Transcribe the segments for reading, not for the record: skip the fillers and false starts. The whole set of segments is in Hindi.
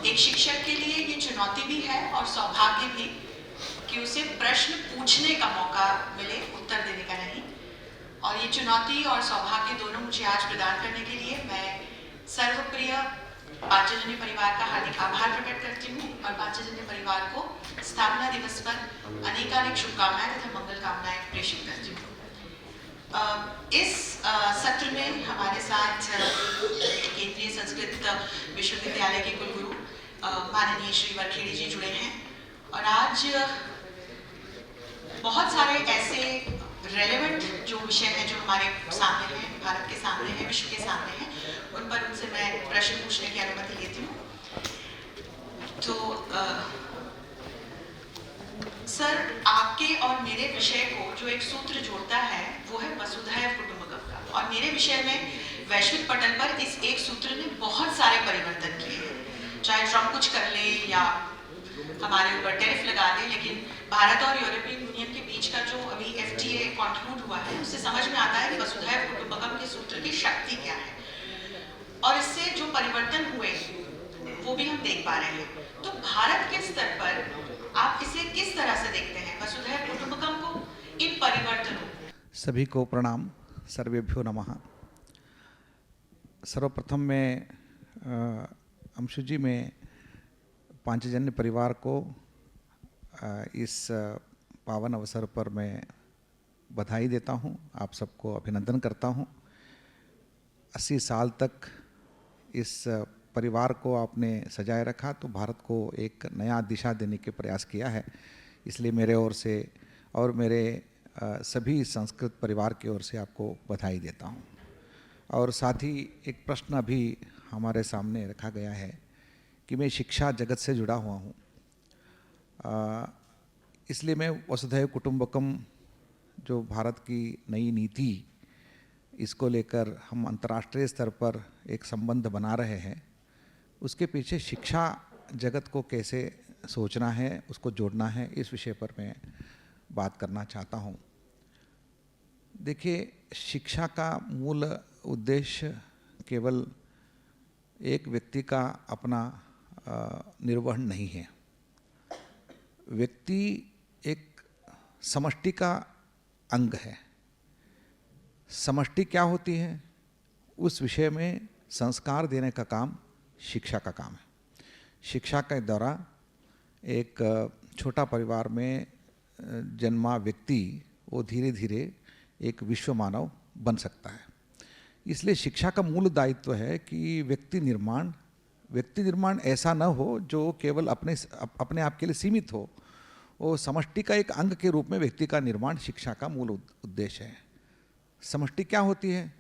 एक शिक्षक के लिए ये चुनौती भी है और सौभाग्य भी कि उसे प्रश्न पूछने का मौका मिले, उत्तर देने का नहीं। और ये चुनौती और सौभाग्य दोनों मुझे आज प्रदान करने के लिए मैं सर्वप्रिय पांचजन्य परिवार का हार्दिक आभार प्रकट करती हूँ और पांचजन्य परिवार को स्थापना दिवस पर अनेकानेक शुभकामनाएं तथा मंगल कामनाएं प्रेषित करती हूँ। इस सत्र में हमारे साथ केंद्रीय संस्कृत विश्वविद्यालय के कुलगुरु माननीय श्री वरखेड़ी जी जुड़े हैं और आज बहुत सारे ऐसे रेलेवेंट जो विषय हैं जो हमारे सामने हैं, भारत के सामने हैं, विश्व के सामने हैं, उन पर उनसे मैं प्रश्न पूछने की अनुमति लेती हूँ। तो सर, आपके और मेरे विषय को जो एक सूत्र जोड़ता है वो है वसुधैव कुटुंबकम का, और मेरे विषय में वैश्विक पटल पर इस एक सूत्र ने बहुत सारे परिवर्तन किए हैं। चाहे ट्रम्प कुछ कर ले या हमारे ऊपर टैरिफ लगा दे, लेकिन भारत और यूरोपियन यूनियन के बीच का जो अभी FTA कंक्लूड हुआ है उससे समझ में आता है कि वसुधैव कुटुंबकम के सूत्र की शक्ति क्या है और इससे जो परिवर्तन हुए वो भी हम देख पा रहे हैं। तो भारत के स्तर पर आप इसे किस तरह से देखते हैं, वसुधैव कुटुंबकम को, इन परिवर्तनों? सभी को प्रणाम, सर्वेभ्यो नमः। सर्वप्रथम मैं अंशु जी में पांचजन्य परिवार को इस पावन अवसर पर मैं बधाई देता हूं, आप सबको अभिनंदन करता हूं। 80 साल तक इस परिवार को आपने सजाए रखा, तो भारत को एक नया दिशा देने के प्रयास किया है, इसलिए मेरे ओर से और मेरे सभी संस्कृत परिवार की ओर से आपको बधाई देता हूं। और साथ ही एक प्रश्न अभी हमारे सामने रखा गया है कि मैं शिक्षा जगत से जुड़ा हुआ हूं, इसलिए मैं वसुधैव कुटुंबकम जो भारत की नई नीति, इसको लेकर हम अंतर्राष्ट्रीय स्तर पर एक संबंध बना रहे हैं, उसके पीछे शिक्षा जगत को कैसे सोचना है, उसको जोड़ना है, इस विषय पर मैं बात करना चाहता हूँ। देखिए, शिक्षा का मूल उद्देश्य केवल एक व्यक्ति का अपना निर्वहन नहीं है। व्यक्ति एक समष्टि का अंग है। समष्टि क्या होती है, उस विषय में संस्कार देने का काम शिक्षा का काम है। शिक्षा के द्वारा एक छोटा परिवार में जन्मा व्यक्ति वो धीरे धीरे एक विश्व मानव बन सकता है। इसलिए शिक्षा का मूल दायित्व है कि व्यक्ति निर्माण ऐसा न हो जो केवल अपने आप के लिए सीमित हो। वो समष्टि का एक अंग के रूप में व्यक्ति का निर्माण शिक्षा का मूल उद्देश्य है। समष्टि क्या होती है?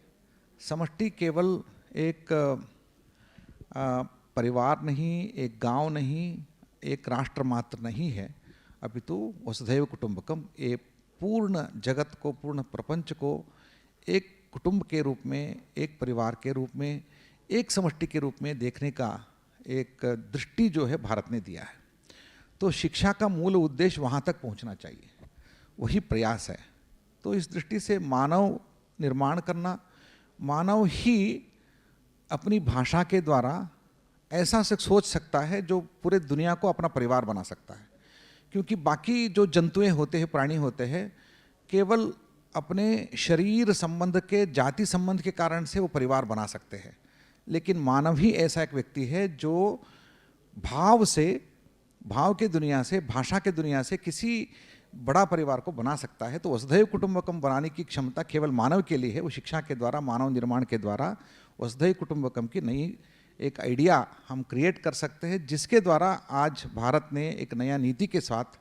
समष्टि केवल एक परिवार नहीं, एक गांव नहीं, एक राष्ट्र मात्र नहीं है, अपितु वसुधैव कुटुंबकम एक पूर्ण जगत को, पूर्ण प्रपंच को एक कुटुंब के रूप में, एक परिवार के रूप में, एक समष्टि के रूप में देखने का एक दृष्टि जो है भारत ने दिया है। तो शिक्षा का मूल उद्देश्य वहाँ तक पहुँचना चाहिए, वही प्रयास है। तो इस दृष्टि से मानव निर्माण करना, मानव ही अपनी भाषा के द्वारा ऐसा से सोच सकता है जो पूरे दुनिया को अपना परिवार बना सकता है। क्योंकि बाकी जो जंतुएं होते हैं, प्राणी होते हैं, केवल अपने शरीर संबंध के, जाति संबंध के कारण से वो परिवार बना सकते हैं, लेकिन मानव ही ऐसा एक व्यक्ति है जो भाव से, भाव के दुनिया से, भाषा के दुनिया से किसी बड़ा परिवार को बना सकता है। तो वसुधैव कुटुंबकम बनाने की क्षमता केवल मानव के लिए है। वो शिक्षा के द्वारा, मानव निर्माण के द्वारा वसुधैव कुटुंबकम की नई एक आइडिया हम क्रिएट कर सकते हैं, जिसके द्वारा आज भारत ने एक नया नीति के साथ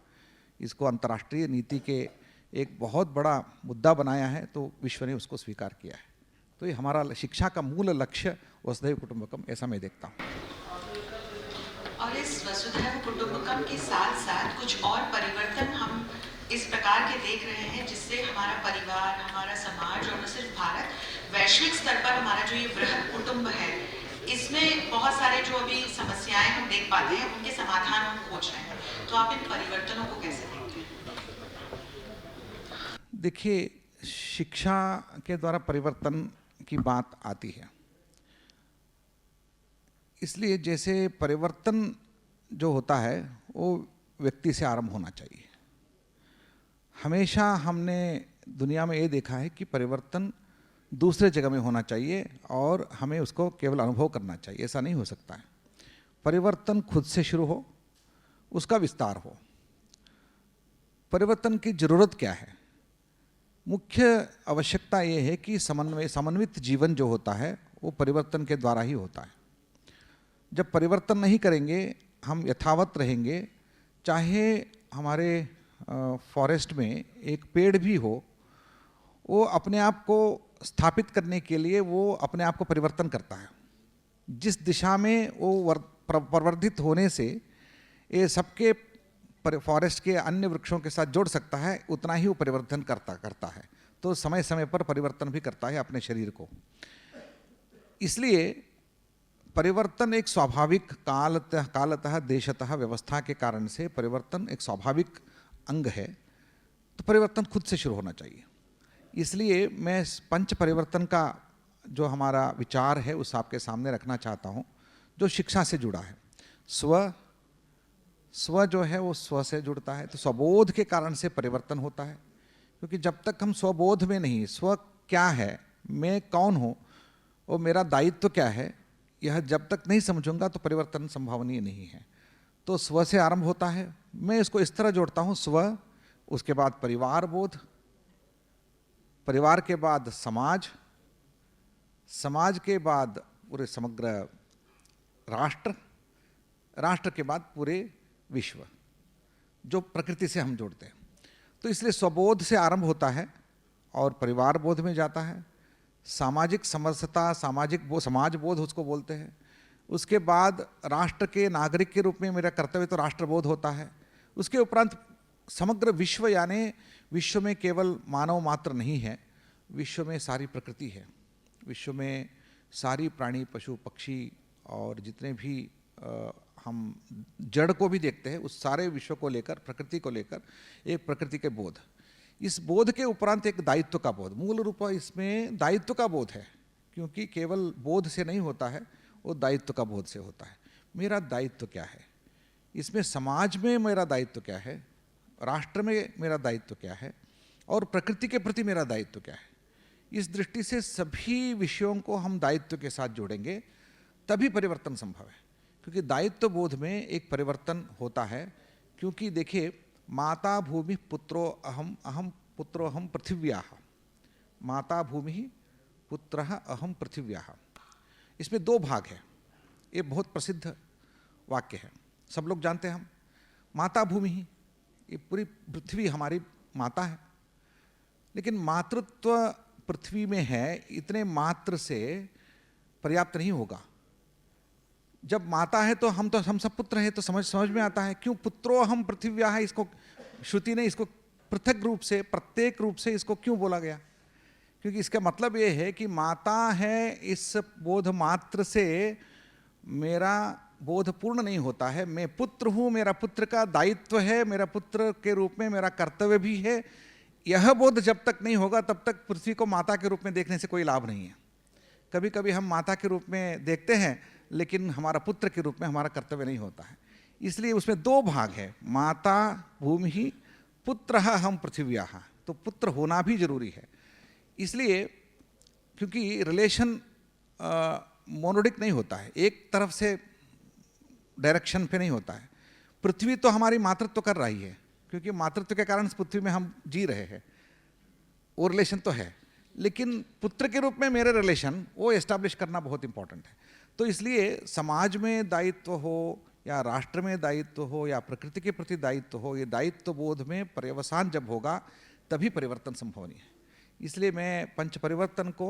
इसको अंतर्राष्ट्रीय नीति के एक बहुत बड़ा मुद्दा बनाया है, तो विश्व ने उसको स्वीकार किया है। तो ये हमारा शिक्षा का मूल लक्ष्य वसुधैव कुटुंबकम, ऐसा मैं देखता हूँ। और इस वसुधैव कुटुंबकम के साथ साथ कुछ और परिवर्तन हम इस प्रकार के देख रहे हैं जिससे हमारा परिवार, हमारा समाज और न सिर्फ भारत, वैश्विक स्तर पर हमारा जो ये बृहद कुटुंब है, इसमें बहुत सारे जो अभी समस्याएं हम देख पाते हैं, उनके समाधान हम खोज रहे हैं। तो आप इन परिवर्तनों को कैसे देखते हैं? देखिए, शिक्षा के द्वारा परिवर्तन की बात आती है, इसलिए जैसे परिवर्तन जो होता है वो व्यक्ति से आरंभ होना चाहिए। हमेशा हमने दुनिया में ये देखा है कि परिवर्तन दूसरे जगह में होना चाहिए और हमें उसको केवल अनुभव करना चाहिए, ऐसा नहीं हो सकता है। परिवर्तन खुद से शुरू हो, उसका विस्तार हो। परिवर्तन की जरूरत क्या है? मुख्य आवश्यकता ये है कि समन्वित जीवन जो होता है वो परिवर्तन के द्वारा ही होता है। जब परिवर्तन नहीं करेंगे, हम यथावत रहेंगे, चाहे हमारे फॉरेस्ट में एक पेड़ भी हो, वो अपने आप को स्थापित करने के लिए वो अपने आप को परिवर्तन करता है। जिस दिशा में वो प्रवर्धित होने से ये सबके फॉरेस्ट के अन्य वृक्षों के साथ जोड़ सकता है, उतना ही वो परिवर्तन करता है। तो समय समय पर परिवर्तन भी करता है अपने शरीर को। इसलिए परिवर्तन एक स्वाभाविक कालतः देशतः व्यवस्था के कारण से परिवर्तन एक स्वाभाविक अंग है। तो परिवर्तन खुद से शुरू होना चाहिए। इसलिए मैं पंच परिवर्तन का जो हमारा विचार है उस आपके सामने रखना चाहता हूँ, जो शिक्षा से जुड़ा है। स्व जो है वो स्व से जुड़ता है, तो स्वबोध के कारण से परिवर्तन होता है। क्योंकि जब तक हम स्वबोध में नहीं, स्व क्या है, मैं कौन हूँ और मेरा दायित्व क्या है, यह जब तक नहीं समझूंगा तो परिवर्तन संभावनीय नहीं है। तो स्व से आरंभ होता है। मैं इसको इस तरह जोड़ता हूँ, स्व, उसके बाद परिवार बोध, परिवार के बाद समाज, समाज के बाद पूरे समग्र राष्ट्र, राष्ट्र के बाद पूरे विश्व, जो प्रकृति से हम जोड़ते हैं। तो इसलिए स्वबोध से आरंभ होता है और परिवार बोध में जाता है। सामाजिक समरसता, समाज बोध उसको बोलते हैं। उसके बाद राष्ट्र के नागरिक के रूप में मेरा कर्तव्य तो राष्ट्रबोध होता है। उसके उपरांत समग्र विश्व, यानी विश्व में केवल मानव मात्र नहीं है, विश्व में सारी प्रकृति है। विश्व में सारी प्राणी, पशु, पक्षी और जितने भी हम जड़ को भी देखते हैं, उस सारे विश्व को लेकर, प्रकृति को लेकर एक प्रकृति के बोध। इस बोध के उपरांत एक दायित्व का बोध, मूल रूप इसमें दायित्व का बोध है। क्योंकि केवल बोध से नहीं होता है, वो दायित्व का बोध से होता है। मेरा दायित्व क्या है, इसमें समाज में मेरा दायित्व क्या है, राष्ट्र में मेरा दायित्व क्या है और प्रकृति के प्रति मेरा दायित्व क्या है। इस दृष्टि से सभी विषयों को हम दायित्व के साथ जोड़ेंगे, तभी परिवर्तन संभव है। क्योंकि दायित्व बोध में एक परिवर्तन होता है। क्योंकि देखिए, माता भूमि पुत्रो अहम, अहम पुत्रो अहम पृथिव्याः, माता भूमि पुत्रः अहम पृथिव्याः। इसमें दो भाग है। ये बहुत प्रसिद्ध वाक्य है, सब लोग जानते हैं हम। माता भूमि ही, ये पूरी पृथ्वी हमारी माता है। लेकिन मातृत्व पृथ्वी में है, इतने मात्र से पर्याप्त नहीं होगा। जब माता है तो हम सब पुत्र हैं, तो समझ में आता है क्यों पुत्रो हम पृथिव्याः, इसको श्रुति ने इसको पृथक रूप से, प्रत्येक रूप से इसको क्यों बोला गया? क्योंकि इसका मतलब ये है कि माता है, इस बोध मात्र से मेरा बोध पूर्ण नहीं होता है। मैं पुत्र हूँ, मेरा पुत्र का दायित्व है, मेरा पुत्र के रूप में मेरा कर्तव्य भी है। यह बोध जब तक नहीं होगा तब तक पृथ्वी को माता के रूप में देखने से कोई लाभ नहीं है। कभी कभी हम माता के रूप में देखते हैं, लेकिन हमारा पुत्र के रूप में हमारा कर्तव्य नहीं होता है। इसलिए उसमें दो भाग है, माता भूमि ही पुत्रः हम पृथिव्याः। तो पुत्र होना भी जरूरी है। इसलिए क्योंकि रिलेशन मोनोडिक नहीं होता है, एक तरफ से डायरेक्शन पे नहीं होता है। पृथ्वी तो हमारी मातृत्व कर रही है, क्योंकि मातृत्व के कारण पृथ्वी में हम जी रहे हैं, वो रिलेशन तो है। लेकिन पुत्र के रूप में मेरे रिलेशन वो एस्टैब्लिश करना बहुत इंपॉर्टेंट है। तो इसलिए समाज में दायित्व हो या राष्ट्र में दायित्व हो या प्रकृति के प्रति दायित्व हो, ये दायित्व बोध में पर्यवसान जब होगा तभी परिवर्तन संभवनीय है। इसलिए मैं पंच परिवर्तन को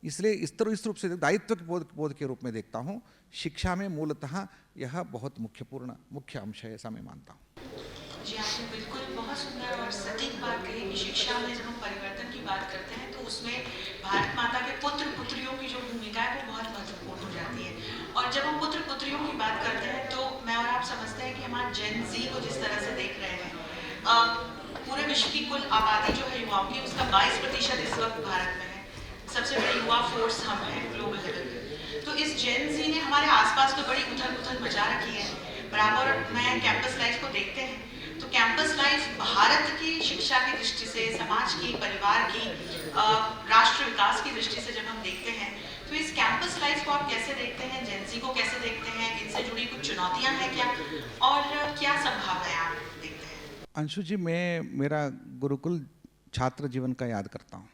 इसलिए इस रूप से दायित्व के बोध के रूप में देखता हूँ। शिक्षा में मूलतः यह बहुत मुख्य अंश है, ऐसा मैं मानता हूँ। जी, आपने बिल्कुल बहुत सुंदर और सटीक बात कही कि शिक्षा में जब हम परिवर्तन की बात करते हैं तो उसमें भारत माता के पुत्र पुत्रियों की जो भूमिका है वो बहुत महत्वपूर्ण हो जाती है। और जब हम पुत्र पुत्रियों की बात करते हैं तो मैं और आप समझते हैं कि हमारे जेन ज़ी को जिस तरह से देख रहे हैं, पूरे विश्व की कुल आबादी जो है युवाओं की, उसका 22% इस वक्त भारत में है। सबसे बड़ी युवा फोर्स हम हैं ग्लोबल लेवल पे। तो इस जेन जी ने हमारे आसपास तो बड़ी उथल पुथल मचा रखी है। बराबर मैं कैंपस लाइफ को देखते हैं तो कैंपस लाइफ भारत की शिक्षा की दृष्टि से, समाज की, परिवार की, राष्ट्र विकास की दृष्टि से जब हम देखते हैं तो इस कैंपस लाइफ को आप कैसे देखते हैं, जेंजी को कैसे देखते हैं, इनसे जुड़ी कुछ चुनौतियां हैं क्या और क्या संभावनाएं आप देखते हैं? अंशु जी, मैं मेरा गुरुकुल छात्र जीवन का याद करता हूँ।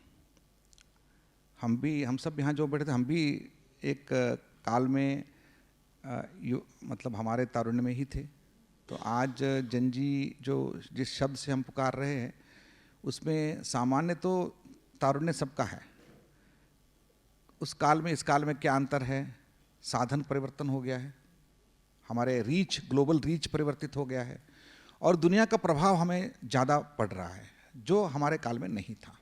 हम सब यहाँ जो बैठे थे, हम भी एक काल में मतलब हमारे तारुण्य में ही थे। तो आज जंजी जो जिस शब्द से हम पुकार रहे हैं उसमें सामान्य तो तारुण्य सबका है। उस काल में इस काल में क्या अंतर है? साधन परिवर्तन हो गया है, हमारे रीच, ग्लोबल रीच परिवर्तित हो गया है और दुनिया का प्रभाव हमें ज़्यादा पड़ रहा है जो हमारे काल में नहीं था,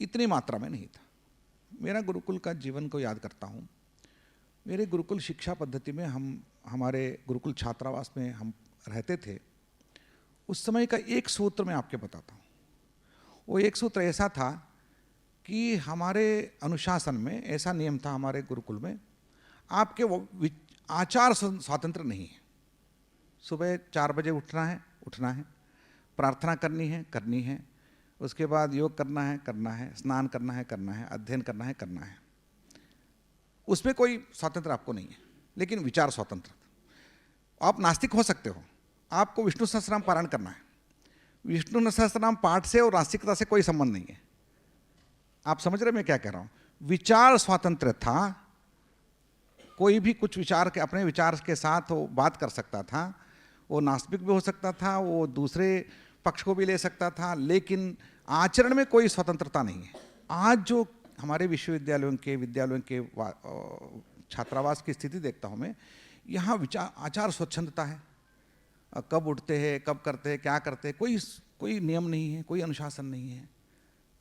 इतनी मात्रा में नहीं था। मेरा गुरुकुल का जीवन को याद करता हूँ। मेरे गुरुकुल शिक्षा पद्धति में हमारे गुरुकुल छात्रावास में हम रहते थे। उस समय का एक सूत्र मैं आपके बताता हूँ। वो एक सूत्र ऐसा था कि हमारे अनुशासन में ऐसा नियम था हमारे गुरुकुल में, आपके आचार स्वातंत्र नहीं है। सुबह 4 बजे उठना है, प्रार्थना करनी है, उसके बाद योग करना है, स्नान करना है, अध्ययन करना है। उसमें कोई स्वतंत्र आपको नहीं है, लेकिन विचार स्वतंत्र। आप नास्तिक हो सकते हो, आपको विष्णु सहस्त्रनाम पारायण करना है। विष्णु सहस्त्रनाम पाठ से और नास्तिकता से कोई संबंध नहीं है। आप समझ रहे मैं क्या कह रहा हूँ? विचार स्वातंत्र था। कोई भी कुछ विचार के अपने विचार के साथ वो बात कर सकता था। वो नास्तिक भी हो सकता था, वो दूसरे पक्ष को भी ले सकता था, लेकिन आचरण में कोई स्वतंत्रता नहीं है। आज जो हमारे विद्यालयों के छात्रावास की स्थिति देखता हूँ मैं, यहाँ आचार स्वच्छंदता है। कब उठते हैं, कब करते हैं, क्या करते हैं, कोई नियम नहीं है, कोई अनुशासन नहीं है।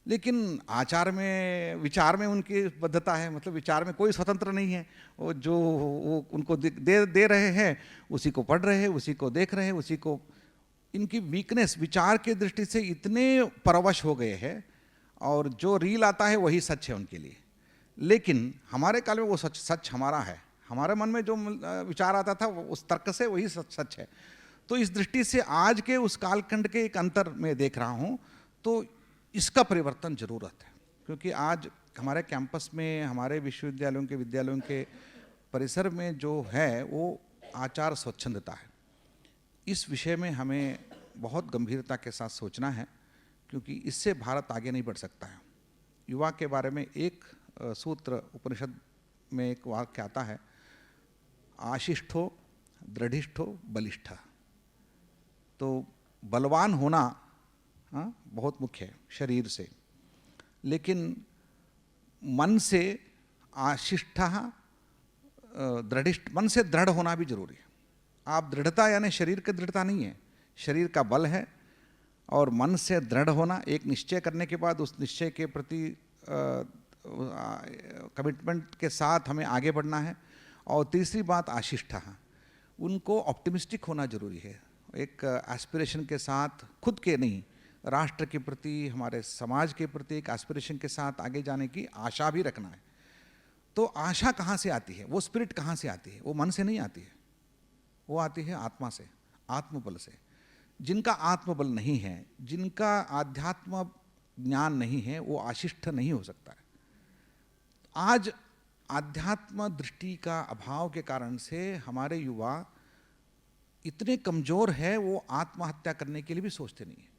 लेकिन आचार में, विचार में उनकी बद्धता है, मतलब विचार में कोई स्वतंत्र नहीं है। वो जो वो उनको दे रहे हैं उसी को पढ़ रहे हैं, उसी को देख रहे हैं, उसी को। इनकी वीकनेस विचार की दृष्टि से इतने परवश हो गए हैं और जो रील आता है वही सच है उनके लिए। लेकिन हमारे काल में वो सच हमारा है। हमारे मन में जो विचार आता था उस तर्क से वही सच है। तो इस दृष्टि से आज के उस कालखंड के एक अंतर मैं देख रहा हूँ। तो इसका परिवर्तन जरूरत है, क्योंकि आज हमारे कैंपस में, हमारे विद्यालयों के परिसर में जो है वो आचार स्वच्छंदता है। इस विषय में हमें बहुत गंभीरता के साथ सोचना है, क्योंकि इससे भारत आगे नहीं बढ़ सकता है। युवा के बारे में एक सूत्र उपनिषद में एक वाक्य आता है, आशिष्ठो दृढ़िष्ठो बलिष्ठ। तो बलवान होना बहुत मुख्य है शरीर से, लेकिन मन से आशिष्ठ दृढ़िष्ठ, मन से दृढ़ होना भी जरूरी है। आप दृढ़ता यानी शरीर की दृढ़ता नहीं है, शरीर का बल है। और मन से दृढ़ होना, एक निश्चय करने के बाद उस निश्चय के प्रति कमिटमेंट के साथ हमें आगे बढ़ना है। और तीसरी बात आशिष्ठ, उनको ऑप्टिमिस्टिक होना जरूरी है। एक एस्पिरेशन के साथ, खुद के नहीं, राष्ट्र के प्रति, हमारे समाज के प्रति एक एस्पिरेशन के साथ आगे जाने की आशा भी रखना है। तो आशा कहाँ से आती है? वो स्पिरिट कहाँ से आती है? वो मन से नहीं आती है, वो आती है आत्मा से, आत्मबल से। जिनका आत्मबल नहीं है, जिनका आध्यात्म ज्ञान नहीं है, वो आशिष्ठ नहीं हो सकता है। आज आध्यात्म दृष्टि का अभाव के कारण से हमारे युवा इतने कमज़ोर है, वो आत्महत्या करने के लिए भी सोचते नहीं है।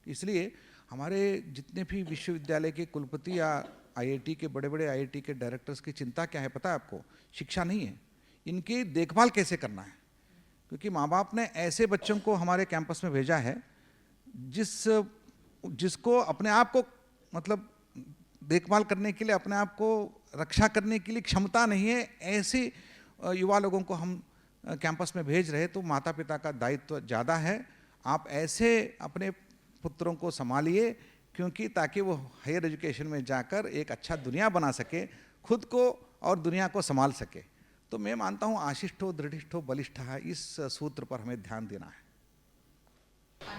इसलिए हमारे जितने भी विश्वविद्यालय के कुलपति या आईआईटी के बड़े आईआईटी के डायरेक्टर्स की चिंता क्या है पता है आपको? शिक्षा नहीं है, इनकी देखभाल कैसे करना है। क्योंकि माँ बाप ने ऐसे बच्चों को हमारे कैंपस में भेजा है जिसको अपने आप को, मतलब देखभाल करने के लिए, अपने आप को रक्षा करने के लिए क्षमता नहीं है। ऐसे युवा लोगों को हम कैंपस में भेज रहे, तो माता पिता का दायित्व ज़्यादा है। आप ऐसे अपने पुत्रों को संभालिए, क्योंकि ताकि वो हायर एजुकेशन में जाकर एक अच्छा दुनिया बना सके, खुद को और दुनिया को संभाल सके। तो मैं मानता हूँ आशिष्ठो दृढ़िष्ठो बलिष्ठ, इस सूत्र पर हमें ध्यान देना है।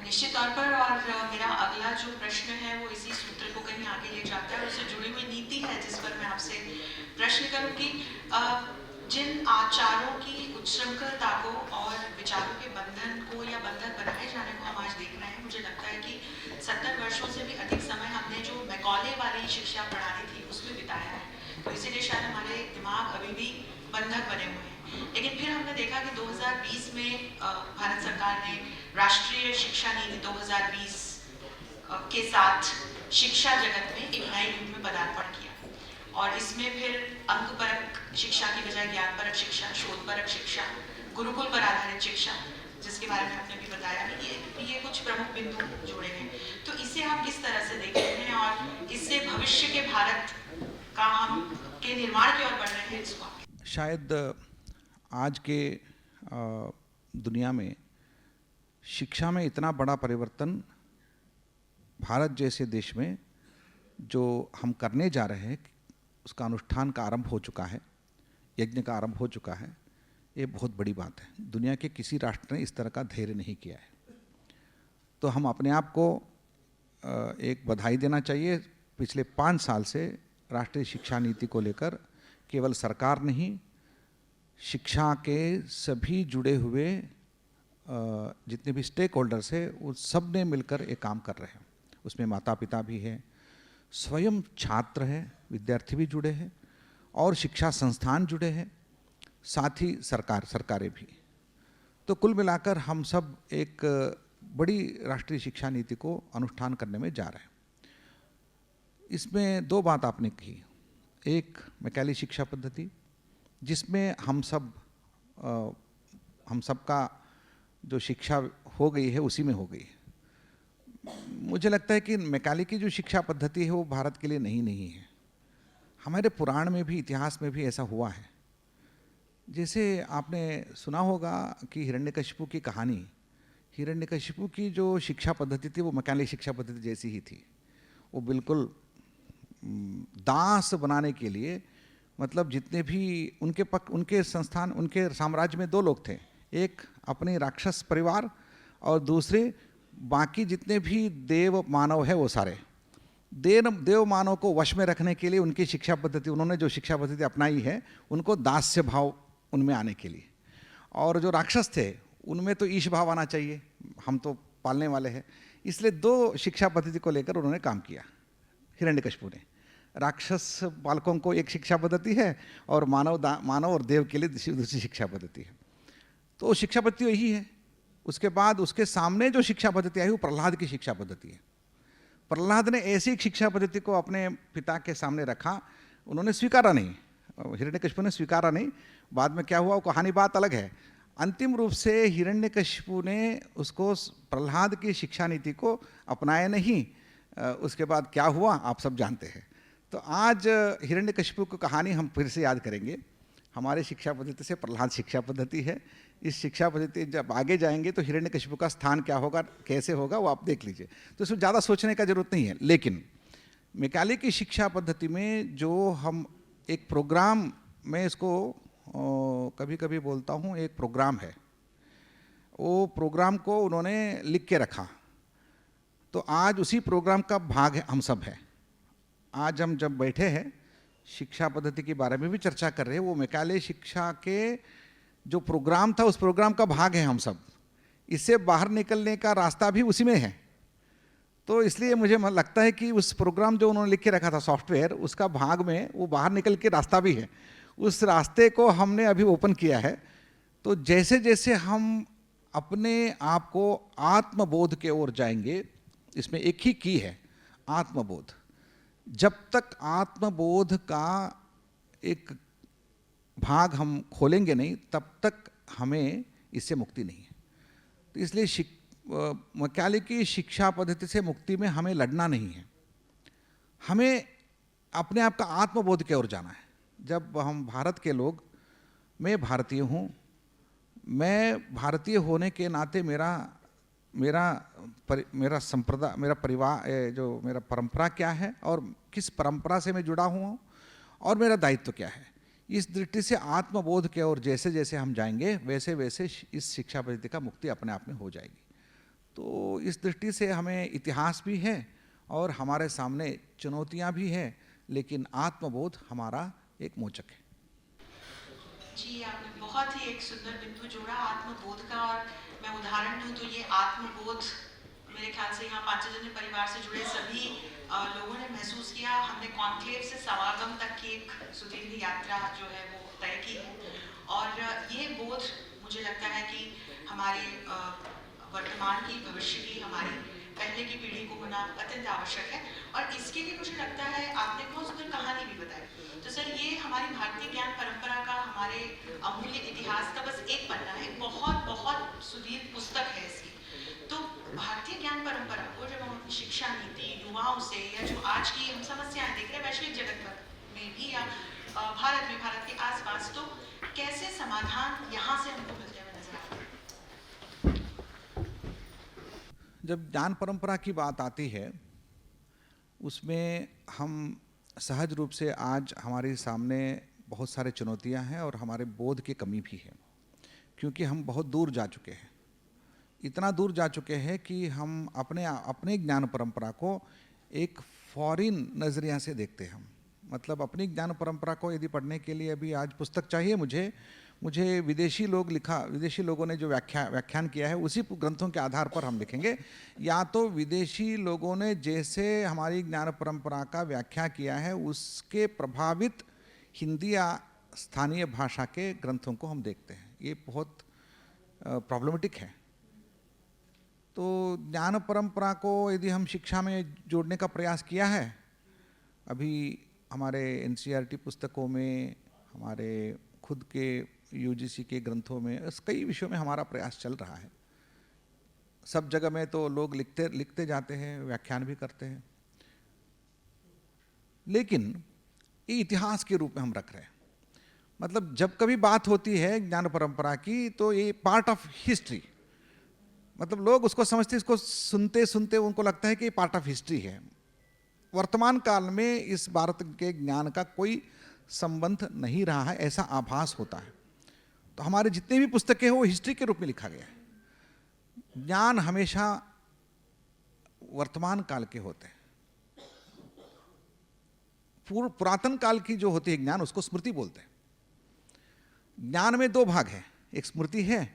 निश्चित तौर पर, और मेरा अगला जो प्रश्न है वो इसी सूत्र को कहीं आगे ले जाता है, उससे जुड़ी हुई नीति है जिस पर मैं आपसे प्रश्न करूंगी। जिन आचारों की उच्छृंखलता को और विचारों के बंधन को या बंधन बनाए जाने को हम आज देख रहे हैं, मुझे लगता है कि 70 वर्षों से भी अधिक समय हमने जो मैकॉले वाली शिक्षा प्रणाली थी उसमें बिताया है, तो इसीलिए शायद हमारे दिमाग अभी भी बंधक बने हुए हैं। लेकिन फिर हमने देखा कि 2020 में भारत सरकार ने राष्ट्रीय शिक्षा नीति 2020 के साथ शिक्षा जगत में एक नए युग में पदार्पण किया, और इसमें फिर अंकपरक शिक्षा की बजाय ज्ञानपरक शिक्षा, शोधपरक शिक्षा, गुरुकुल पर आधारित शिक्षा, जिसके बारे में आपने भी बताया, ये कुछ प्रमुख बिंदु जोड़े हैं। तो इसे आप किस तरह से देखते हैं, और इससे भविष्य के भारत का हम के निर्माण की ओर बढ़ रहे हैं इसको? शायद आज के दुनिया में शिक्षा में इतना बड़ा परिवर्तन भारत जैसे देश में जो हम करने जा रहे हैं, उसका अनुष्ठान का आरंभ हो चुका है, यज्ञ का आरंभ हो चुका है, ये बहुत बड़ी बात है। दुनिया के किसी राष्ट्र ने इस तरह का धैर्य नहीं किया है। तो हम अपने आप को एक बधाई देना चाहिए। पिछले 5 साल से राष्ट्रीय शिक्षा नीति को लेकर केवल सरकार नहीं, शिक्षा के सभी जुड़े हुए जितने भी स्टेक होल्डर्स हैं, वो सब ने मिलकर एक काम कर रहे हैं। उसमें माता पिता भी हैं, स्वयं छात्र हैं, विद्यार्थी भी जुड़े हैं, और शिक्षा संस्थान जुड़े हैं, साथ ही सरकारें भी। तो कुल मिलाकर हम सब एक बड़ी राष्ट्रीय शिक्षा नीति को अनुष्ठान करने में जा रहे हैं। इसमें 2 बात आपने कही। एक मैकॉले शिक्षा पद्धति, जिसमें हम सबका जो शिक्षा हो गई है उसी में हो गई है। मुझे लगता है कि मैकॉले की जो शिक्षा पद्धति है वो भारत के लिए नहीं है। हमारे पुराण में भी, इतिहास में भी ऐसा हुआ है। जैसे आपने सुना होगा कि हिरण्यकशिपु की कहानी, हिरण्यकशिपु की जो शिक्षा पद्धति थी वो मैकॉले शिक्षा पद्धति जैसी ही थी। वो बिल्कुल दास बनाने के लिए, मतलब जितने भी उनके संस्थान, उनके साम्राज्य में 2 लोग थे, एक अपने राक्षस परिवार और दूसरे बाकी जितने भी देव मानव है, वो सारे देव मानव को वश में रखने के लिए उनकी शिक्षा पद्धति, उन्होंने जो शिक्षा पद्धति अपनाई है, उनको दास्य भाव उनमें आने के लिए। और जो राक्षस थे उनमें तो ईश भाव आना चाहिए, हम तो पालने वाले हैं। इसलिए 2 शिक्षा पद्धति को लेकर उन्होंने काम किया हिरण्यकशिपु ने। राक्षस बालकों को एक शिक्षा पद्धति है और मानव और देव के लिए दूसरी शिक्षा पद्धति है। तो शिक्षा पद्धति यही है। उसके बाद उसके सामने जो शिक्षा पद्धति आई वो प्रहलाद की शिक्षा पद्धति है। प्रहलाद ने ऐसी शिक्षा पद्धति को अपने पिता के सामने रखा, उन्होंने स्वीकारा नहीं, हिरण्यकशिपु ने स्वीकारा नहीं। बाद में क्या हुआ वो कहानी बात अलग है। अंतिम रूप से हिरण्यकशिपु ने उसको, प्रहलाद की शिक्षा नीति को अपनाया नहीं। उसके बाद क्या हुआ आप सब जानते हैं। तो आज हिरण्यकशिपु की कहानी हम फिर से याद करेंगे। हमारे शिक्षा पद्धति से प्रहलाद शिक्षा पद्धति है। इस शिक्षा पद्धति जब आगे जाएंगे तो हिरण्यकशिपु का स्थान क्या होगा, कैसे होगा, वो आप देख लीजिए। तो इसमें ज़्यादा सोचने का जरूरत नहीं है। लेकिन मैकॉले की शिक्षा पद्धति में जो हम एक प्रोग्राम, मैं इसको कभी कभी बोलता हूँ एक प्रोग्राम है, वो प्रोग्राम को उन्होंने लिख के रखा। तो आज उसी प्रोग्राम का भाग है हम सब हैं। आज हम जब बैठे हैं शिक्षा पद्धति के बारे में भी चर्चा कर रहे हैं, वो मैकॉले शिक्षा के जो प्रोग्राम था उस प्रोग्राम का भाग है हम सब। इससे बाहर निकलने का रास्ता भी उसी में है। तो इसलिए मुझे लगता है कि उस प्रोग्राम जो उन्होंने लिख के रखा था सॉफ्टवेयर, उसका भाग में वो बाहर निकल के रास्ता भी है। उस रास्ते को हमने अभी ओपन किया है। तो जैसे जैसे हम अपने आप को आत्मबोध के ओर जाएंगे, इसमें एक ही की है, आत्मबोध। जब तक आत्मबोध का एक भाग हम खोलेंगे नहीं, तब तक हमें इससे मुक्ति नहीं है। तो इसलिए मैकॉले की शिक्षा पद्धति से मुक्ति में हमें लड़ना नहीं है, हमें अपने आप का आत्मबोध की ओर जाना है। जब हम भारत के लोग, मैं भारतीय हूँ, मैं भारतीय होने के नाते मेरा संप्रदाय, मेरा परिवार, जो मेरा परंपरा क्या है और किस परंपरा से मैं जुड़ा हूँ और मेरा दायित्व क्या है, इस दृष्टि से आत्मबोध के ओर जैसे जैसे हम जाएंगे वैसे वैसे इस शिक्षा पद्धति का मुक्ति अपने आप में हो जाएगी। तो इस दृष्टि से हमें इतिहास भी है और हमारे सामने चुनौतियां भी हैं, लेकिन आत्मबोध हमारा एक मोचक है। जी, आपने बहुत ही एक सुंदर बिंदु जोड़ा आत्मबोध का। और मैं उदाहरण दूं तो ये आत्मबोध मेरे ख्याल से यहाँ पांचजन्य परिवार से जुड़े सभी लोगों ने महसूस किया। हमने कॉन्क्लेव से समागम तक की एक सुदीर्घ यात्रा जो है वो तय की है, और ये बोध मुझे लगता है कि हमारे वर्तमान की, भविष्य की, हमारी पहले की पीढ़ी को होना अत्यंत आवश्यक है। और इसके लिए मुझे लगता है आपने बहुत सुंदर कहानी भी बताई। तो सर, ये हमारी भारतीय ज्ञान परंपरा का, हमारे अमूल्य इतिहास का बस एक पन्ना है, बहुत बहुत सुदीर्घ पुस्तक है इसकी। तो भारतीय ज्ञान परंपरा को जब हम अपनी शिक्षा नीति, युवाओं से, या जो आज की हम समस्याएं देख रहे हैं वैश्विक जगत पर में भी, या भारत में, भारत के आसपास, तो कैसे समाधान यहाँ से हमको मिलते हुए नजर आता है? जब ज्ञान परंपरा की बात आती है, उसमें हम सहज रूप से आज हमारे सामने बहुत सारे चुनौतियां हैं और हमारे बोध की कमी भी है, क्योंकि हम बहुत दूर जा चुके हैं। इतना दूर जा चुके हैं कि हम अपने ज्ञान परंपरा को एक फॉरेन नज़रिया से देखते हैं। हम मतलब अपनी ज्ञान परंपरा को यदि पढ़ने के लिए अभी आज पुस्तक चाहिए मुझे विदेशी लोगों ने जो व्याख्यान किया है उसी ग्रंथों के आधार पर हम लिखेंगे, या तो विदेशी लोगों ने जैसे हमारी ज्ञान परंपरा का व्याख्या किया है उसके प्रभावित हिंदी या स्थानीय भाषा के ग्रंथों को हम देखते हैं। ये बहुत प्रॉब्लमेटिक है। तो ज्ञान परंपरा को यदि हम शिक्षा में जोड़ने का प्रयास किया है, अभी हमारे एनसीईआरटी पुस्तकों में, हमारे खुद के यूजीसी के ग्रंथों में, कई विषयों में हमारा प्रयास चल रहा है। सब जगह में तो लोग लिखते जाते हैं, व्याख्यान भी करते हैं, लेकिन ये इतिहास के रूप में हम रख रहे हैं। मतलब जब कभी बात होती है ज्ञान परंपरा की तो ये पार्ट ऑफ हिस्ट्री, मतलब लोग उसको समझते, इसको सुनते सुनते उनको लगता है कि ये पार्ट ऑफ हिस्ट्री है। वर्तमान काल में इस भारत के ज्ञान का कोई संबंध नहीं रहा है, ऐसा आभास होता है। तो हमारे जितने भी पुस्तकें हैं वो हिस्ट्री के रूप में लिखा गया है। ज्ञान हमेशा वर्तमान काल के होते हैं। पुरातन काल की जो होती है ज्ञान, उसको स्मृति बोलते हैं। ज्ञान में दो भाग हैं, एक स्मृति है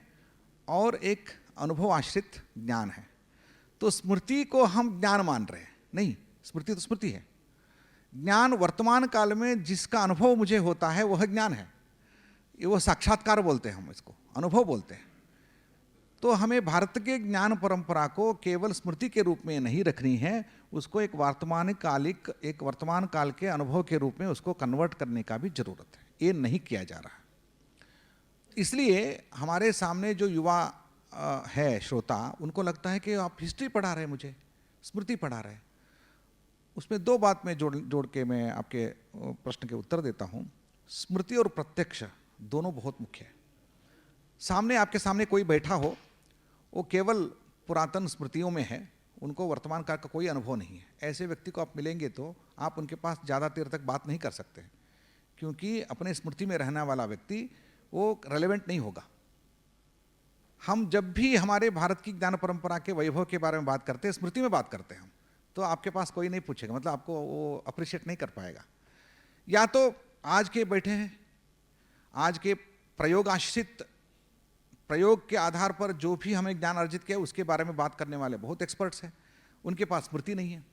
और एक अनुभव आश्रित ज्ञान है। तो स्मृति को हम ज्ञान मान रहे हैं, नहीं, स्मृति तो स्मृति है। ज्ञान वर्तमान काल में जिसका अनुभव मुझे होता है वह ज्ञान है। ये वो साक्षात्कार बोलते हैं, हम इसको अनुभव बोलते हैं। तो हमें भारत के ज्ञान परंपरा को केवल स्मृति के रूप में नहीं रखनी है, उसको एक वर्तमान काल के अनुभव के रूप में उसको कन्वर्ट करने का भी जरूरत है। ये नहीं किया जा रहा। इसलिए हमारे सामने जो युवा है श्रोता, उनको लगता है कि आप हिस्ट्री पढ़ा रहे हैं, मुझे स्मृति पढ़ा रहे हैं। उसमें दो बात में जोड़ के मैं आपके प्रश्न के उत्तर देता हूँ। स्मृति और प्रत्यक्ष दोनों बहुत मुख्य है। सामने आपके सामने कोई बैठा हो, वो केवल पुरातन स्मृतियों में है, उनको वर्तमान काल का कोई अनुभव नहीं है। ऐसे व्यक्ति को आप मिलेंगे तो आप उनके पास ज़्यादा देर तक बात नहीं कर सकते, क्योंकि अपने स्मृति में रहने वाला व्यक्ति वो रेलेवेंट नहीं होगा। हम जब भी हमारे भारत की ज्ञान परंपरा के वैभव के बारे में बात करते हैं, स्मृति में बात करते हैं हम, तो आपके पास कोई नहीं पूछेगा, मतलब आपको वो अप्रिशिएट नहीं कर पाएगा। या तो आज के बैठे हैं, आज के प्रयोग के आधार पर जो भी हमें ज्ञान अर्जित किया उसके बारे में बात करने वाले बहुत एक्सपर्ट्स हैं, उनके पास स्मृति नहीं है।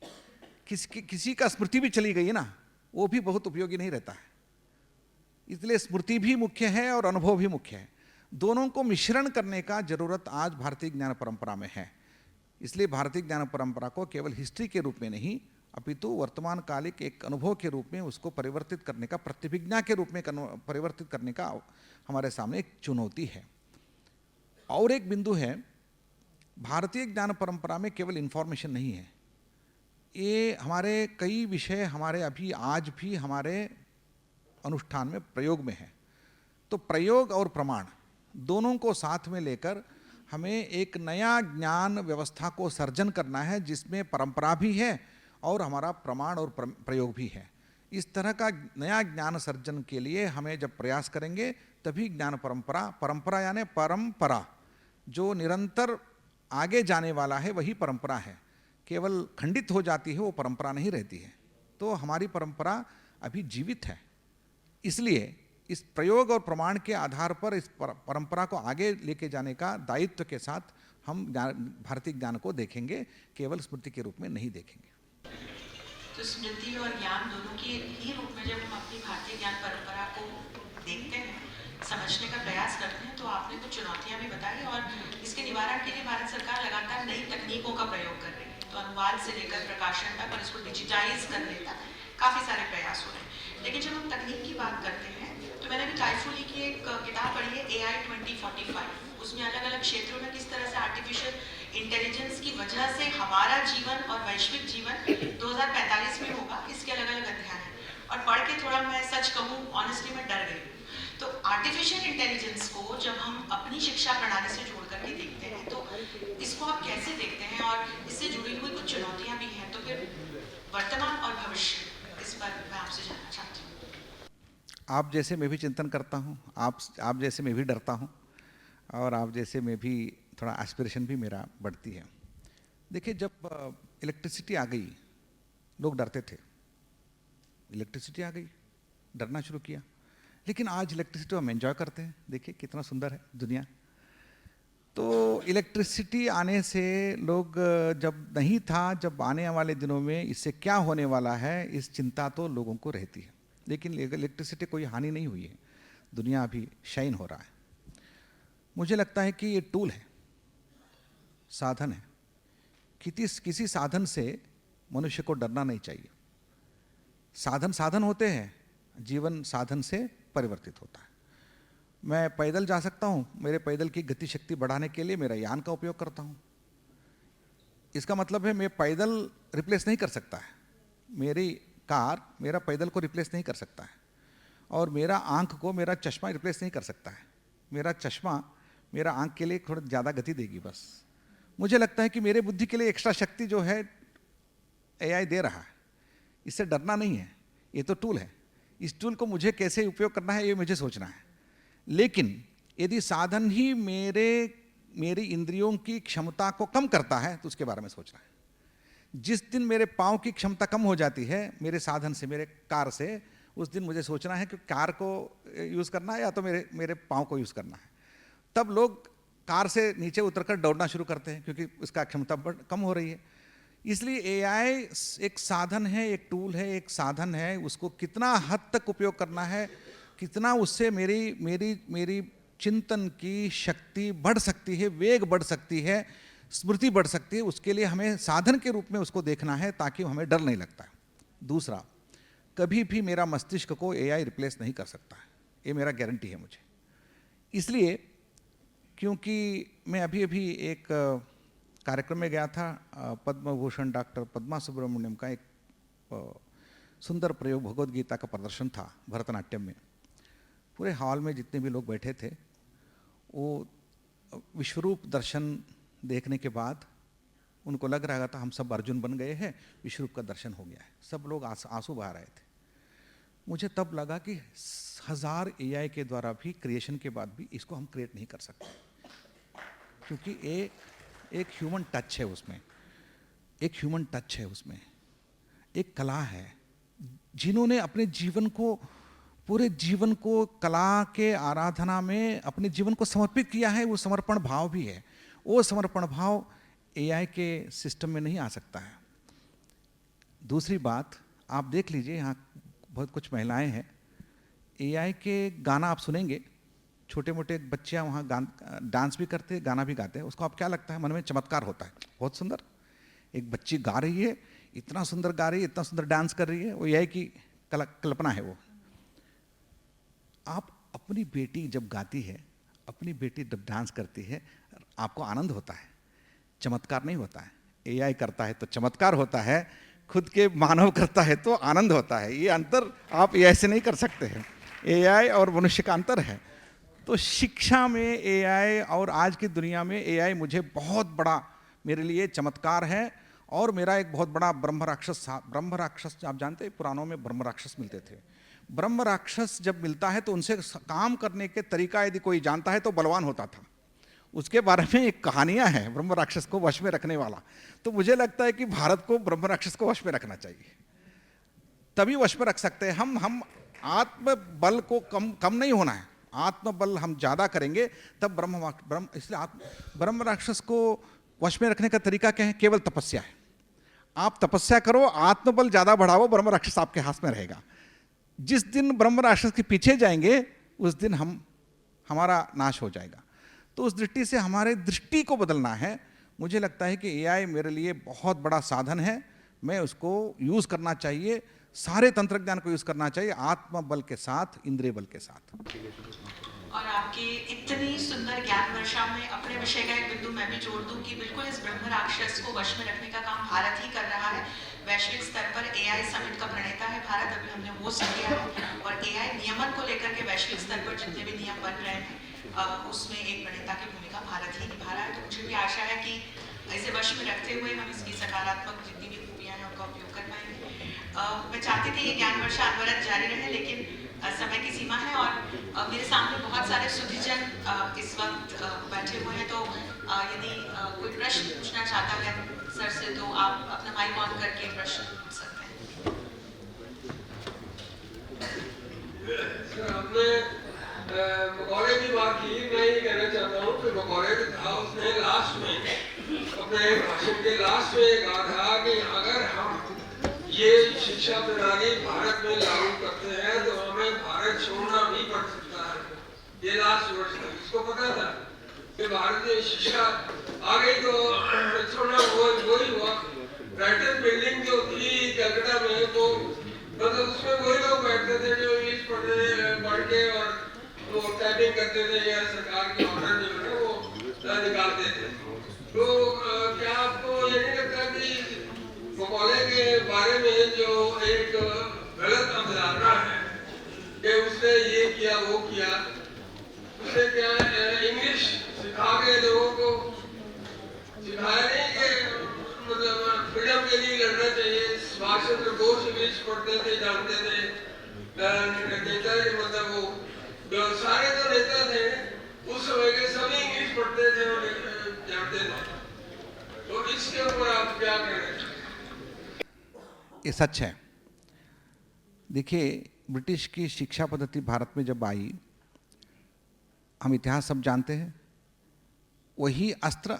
किसी का स्मृति भी चली गई है ना, वो भी बहुत उपयोगी नहीं रहता है। इसलिए स्मृति भी मुख्य है और अनुभव भी मुख्य है। दोनों को मिश्रण करने का जरूरत आज भारतीय ज्ञान परंपरा में है। इसलिए भारतीय ज्ञान परंपरा को केवल हिस्ट्री के रूप में नहीं, अपितु वर्तमान कालिक एक अनुभव के रूप में उसको परिवर्तित करने का, प्रतिभिज्ञा के रूप में परिवर्तित करने का हमारे सामने एक चुनौती है। और एक बिंदु है, भारतीय ज्ञान परंपरा में केवल इंफॉर्मेशन नहीं है, ये हमारे कई विषय हमारे अभी आज भी हमारे अनुष्ठान में प्रयोग में है। तो प्रयोग और प्रमाण दोनों को साथ में लेकर हमें एक नया ज्ञान व्यवस्था को सर्जन करना है, जिसमें परंपरा भी है और हमारा प्रमाण और प्रयोग भी है। इस तरह का नया ज्ञान सर्जन के लिए हमें जब प्रयास करेंगे तभी ज्ञान परंपरा यानी परंपरा जो निरंतर आगे जाने वाला है वही परंपरा है, केवल खंडित हो जाती है वो परंपरा नहीं रहती है। तो हमारी परंपरा अभी जीवित है, इसलिए इस प्रयोग और प्रमाण के आधार पर इस परंपरा को आगे लेके जाने का दायित्व के साथ हम भारतीय ज्ञान को देखेंगे, केवल स्मृति के रूप में नहीं देखेंगे। तो स्मृति और ज्ञान दोनों के ही रूप में जब हम अपनी भारतीय ज्ञान परंपरा को देखते हैं, समझने का प्रयास करते हैं, तो आपने कुछ चुनौतियां भी बताई और इसके निवारण के लिए भारत सरकार लगातार नई तकनीकों का प्रयोग कर रही है। तो अनुवाद से लेकर प्रकाशन तक और इसको डिजिटाइज करने तक काफ़ी सारे प्रयास हो रहे हैं। लेकिन जब हम तकनीक की बात करते हैं तो मैंने भी टाइफुली की एक किताब पढ़ी है AI 2045। उसमें अलग अलग क्षेत्रों में किस तरह से आर्टिफिशियल इंटेलिजेंस की वजह से हमारा जीवन और वैश्विक जीवन 2045 में होगा, इसके अलग अलग अध्याय हैं। और पढ़ के थोड़ा, मैं सच कहूँ ऑनेस्टली, मैं डर गई। तो आर्टिफिशियल इंटेलिजेंस को जब हम अपनी शिक्षा प्रणाली से जोड़ करके देखते हैं तो इसको आप कैसे देखते हैं, और इससे जुड़ी हुई कुछ चुनौतियां भी हैं, तो फिर वर्तमान और भविष्य, इस पर मैं आपसे जानना चाहती हूँ। आप जैसे मैं भी चिंतन करता हूँ, आप जैसे मैं भी डरता हूँ, और आप जैसे मैं भी थोड़ा एस्पिरेशन भी मेरा बढ़ती है। देखिए, जब इलेक्ट्रिसिटी आ गई लोग डरते थे, इलेक्ट्रिसिटी आ गई डरना शुरू किया, लेकिन आज इलेक्ट्रिसिटी हम एंजॉय करते हैं। देखिए कितना सुंदर है दुनिया। तो इलेक्ट्रिसिटी आने से लोग, जब नहीं था, जब आने वाले दिनों में इससे क्या होने वाला है, इस चिंता तो लोगों को रहती है। लेकिन इलेक्ट्रिसिटी कोई हानि नहीं हुई है, दुनिया अभी शाइन हो रहा है। मुझे लगता है कि ये टूल है, साधन है। किसी साधन से मनुष्य को डरना नहीं चाहिए। साधन होते हैं, जीवन साधन से परिवर्तित होता है। मैं पैदल जा सकता हूँ, मेरे पैदल की गति शक्ति बढ़ाने के लिए मेरा यान का उपयोग करता हूँ। इसका मतलब है मैं पैदल रिप्लेस नहीं कर सकता है, मेरी कार मेरा पैदल को रिप्लेस नहीं कर सकता है, और मेरा आँख को मेरा चश्मा रिप्लेस नहीं कर सकता है। मेरा चश्मा मेरा आँख के लिए थोड़ा ज़्यादा गति देगी बस। मुझे लगता है कि मेरे बुद्धि के लिए एक्स्ट्रा शक्ति जो है AI दे रहा है, इससे डरना नहीं है, ये तो टूल है। इस टूल को मुझे कैसे उपयोग करना है ये मुझे सोचना है। लेकिन यदि साधन ही मेरी इंद्रियों की क्षमता को कम करता है तो उसके बारे में सोचना है। जिस दिन मेरे पाँव की क्षमता कम हो जाती है मेरे साधन से, मेरे कार से, उस दिन मुझे सोचना है कि कार को यूज़ करना है या तो मेरे पाँव को यूज़ करना है। तब लोग कार से नीचे उतरकर दौड़ना शुरू करते हैं क्योंकि उसका क्षमता कम हो रही है। इसलिए AI एक साधन है, एक टूल है, एक साधन है। उसको कितना हद तक उपयोग करना है, कितना उससे मेरी चिंतन की शक्ति बढ़ सकती है, वेग बढ़ सकती है, स्मृति बढ़ सकती है, उसके लिए हमें साधन के रूप में उसको देखना है ताकि हमें डर नहीं लगता है। दूसरा, कभी भी मेरा मस्तिष्क को AI रिप्लेस नहीं कर सकता है, ये मेरा गारंटी है मुझे। इसलिए क्योंकि मैं अभी एक कार्यक्रम में गया था, पद्म भूषण डॉक्टर पद्मा सुब्रमण्यम का एक सुंदर प्रयोग भगवद गीता का प्रदर्शन था भरतनाट्यम में। पूरे हॉल में जितने भी लोग बैठे थे वो विश्वरूप दर्शन देखने के बाद उनको लग रहा था हम सब अर्जुन बन गए हैं, विश्वरूप का दर्शन हो गया है। सब लोग आंसू बहा रहे थे। मुझे तब लगा कि 1000 AI के द्वारा भी, क्रिएशन के बाद भी, इसको हम क्रिएट नहीं कर सकते, क्योंकि एक ह्यूमन टच है उसमें, एक ह्यूमन टच है उसमें, एक कला है। जिन्होंने अपने जीवन को, पूरे जीवन को कला के आराधना में अपने जीवन को समर्पित किया है, वो समर्पण भाव भी है। वो समर्पण भाव AI के सिस्टम में नहीं आ सकता है। दूसरी बात, आप देख लीजिए यहाँ बहुत कुछ महिलाएं हैं, AI के गाना आप सुनेंगे, छोटे मोटे बच्चियाँ वहाँ डांस भी करते हैं, गाना भी गाते हैं। उसको आप क्या लगता है, मन में चमत्कार होता है, बहुत सुंदर। एक बच्ची गा रही है, इतना सुंदर गा रही है, इतना सुंदर डांस कर रही है, वो AI की कल्पना है वो। आप अपनी बेटी जब गाती है, अपनी बेटी जब डांस करती है, आपको आनंद होता है, चमत्कार नहीं होता है। AI करता है तो चमत्कार होता है, खुद के मानव करता है तो आनंद होता है। ये अंतर आप AI से नहीं कर सकते हैं। AI और मनुष्य का अंतर है। तो शिक्षा में AI और आज की दुनिया में AI मुझे बहुत बड़ा, मेरे लिए चमत्कार है। और मेरा एक बहुत बड़ा ब्रह्म राक्षस, आप जानते हैं पुराणों में ब्रह्म राक्षस मिलते थे। ब्रह्म राक्षस जब मिलता है तो उनसे काम करने के तरीका यदि कोई जानता है तो बलवान होता था। उसके बारे में एक कहानियां हैं ब्रह्म राक्षस को वश में रखने वाला। तो मुझे लगता है कि भारत को ब्रह्म राक्षस को वश में रखना चाहिए, तभी वश में रख सकते हैं हम आत्मबल को कम नहीं होना है, आत्मबल हम ज़्यादा करेंगे तब ब्रह्म इसलिए ब्रह्म राक्षस को वश में रखने का तरीका क्या है? केवल तपस्या है। आप तपस्या करो, आत्मबल ज़्यादा बढ़ाओ, ब्रह्म राक्षस आपके हाथ में रहेगा। जिस दिन ब्रह्म राक्षस के पीछे जाएंगे उस दिन हमारा नाश हो जाएगा। तो उस दृष्टि से हमारे दृष्टि को बदलना है। मुझे लगता है कि एआई मेरे लिए बहुत बड़ा साधन है, मैं उसको यूज़ करना चाहिए, सारे तंत्रज्ञान को यूज़ करना चाहिए, आत्मबल के साथ, इंद्रिय बल के साथ। और आपकी इतनी सुंदर ज्ञान वर्षा में अपने विषय का एक बिंदु मैं भी जोड़ दूं कि बिल्कुल इस ब्रह्म राक्षस को वश में रखने का काम भारत ही कर रहा है। वैश्विक स्तर पर एआई समिट का प्रणेता है भारत, अभी हमने होस्ट किया है, और एआई नियमन को लेकर के वैश्विक स्तर पर जितने भी नियम बन रहे हैं उसमें एक प्रणेता की भूमिका भारत ही निभा रहा है। तो मुझे भी आशा है कि इसे वश में रखते हुए हम इसकी सकारात्मक जितनी भी खूबियां हैं उनका उपयोग कर पाएंगे। मैं चाहती थी ये ज्ञान वर्षा अनवरत जारी रहे, लेकिन समय की सीमा है और मेरे सामने बहुत सारे सुधीजन इस वक्त बैठे हुए हैं। तो यदि कोई प्रश्न पूछना चाहता है सर से तो आप अपना माइक ऑन करके प्रश्न पूछ सकते हैं। सर, आपने मकौले की बात की, मैं ये कहना चाहता हूँ कि मकौले था उसने लास्ट में अपने भाषण के लास्ट में कहा था कि अगर हम ये शिक्षा प्रणाली भारत में लागू करते हैं तो हमें भारत छोड़ना भी पड़ सकता है। ये लास्ट वर्ष था, इसको पता था कि भारतीय शिक्षा आ गई तो छोड़ना वही हुआ। ब्राइटन बिल्डिंग जो थी कलकत्ता में, तो मतलब उसमें वही लोग बैठते थे जो इंग्लिश पढ़ के और वो टाइपिंग करते थे या सरकार के ऑर्डर जो है वो निकालते थे। तो क्या आपको ये नहीं लगता कि मकौले के बारे में जो एक गलत अवधारणा है कि उसने ये किया वो किया, उसने क्या इंग्लिश सिखा के लोगों को सिखाया नहीं कि मतलब फ्रीडम के लिए लड़ना चाहिए। सुभाष चंद्र बोस इंग्लिश पढ़ते थे, जानते थे, नेता मतलब वो जो सारे जो नेता थे उस समय के सभी इंग्लिश पढ़ते थे और जानते थे। तो इसके ऊपर आप क्या करें? ये सच है। देखिए, ब्रिटिश की शिक्षा पद्धति भारत में जब आई, हम इतिहास सब जानते हैं, वही अस्त्र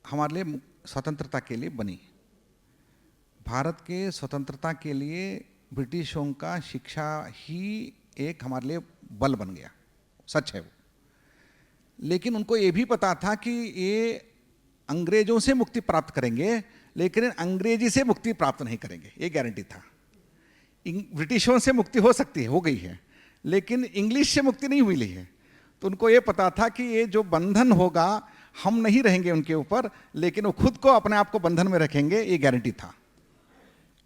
हमारे लिए स्वतंत्रता के लिए बनी। भारत के स्वतंत्रता के लिए ब्रिटिशों का शिक्षा ही एक हमारे लिए बल बन गया, सच है वो। लेकिन उनको ये भी पता था कि ये अंग्रेजों से मुक्ति प्राप्त करेंगे, लेकिन अंग्रेजी से मुक्ति प्राप्त नहीं करेंगे, ये गारंटी था। ब्रिटिशों से मुक्ति हो सकती है, हो गई है, लेकिन इंग्लिश से मुक्ति नहीं मिली है। तो उनको ये पता था कि ये जो बंधन होगा हम नहीं रहेंगे उनके ऊपर, लेकिन वो खुद को अपने आप को बंधन में रखेंगे, ये गारंटी था।